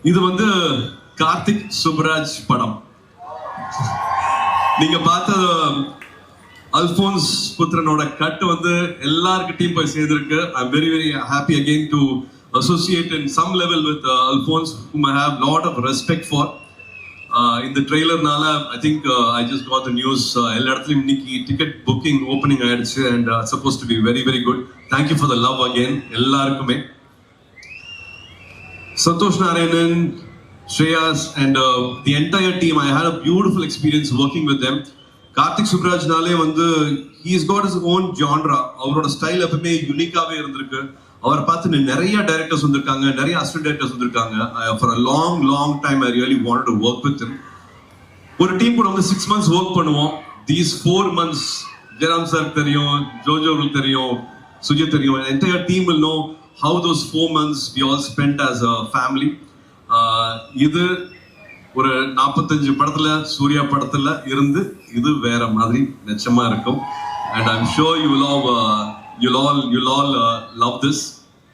இது வந்து கார்த்திக் சுப்ராஜ் படம். நீங்க பார்த்த அல்போன்ஸ் புத்திரனோட கட் வந்து எல்லார்கிட்டையும் போய் சேர்ந்திருக்கு. I'm very very happy again to associate in some level with Alphonse, whom I have lot of respect for. In the trailer nala I think I just got the news எல்லா இடத்துலயும் இன்னைக்கு ticket booking opening ஆயிடுச்சு and supposed to be very very good. Thank you for the love again எல்லாருக்குமே. Santosh Narayanan, Shreyas and the entire team, I had a beautiful experience working with them. Karthik Subraj nale vandu he's got his own genre. அவரோட style எப்பவுமே யூனிக்காவே இருந்திருக்கு. அவர் பார்த்து நிறைய directors வந்திருக்காங்க, நிறைய assistant directors வந்திருக்காங்க. For a long time I really wanted to work with him. ஒரு team கூட வந்து 6 months work பண்ணுவோம். These 4 months ஜெராம் சார் தெரியும், ஜோஜோவுக்கு தெரியும், சுஜித் தெரியும். Entire team will know how those 4 months we all spent as a family. இது ஒரு 45 படத்துல சூர்யா படத்துல இருந்து இது வேற மாதிரி நிச்சயமா இருக்கும். And I'm sure you'll all love this.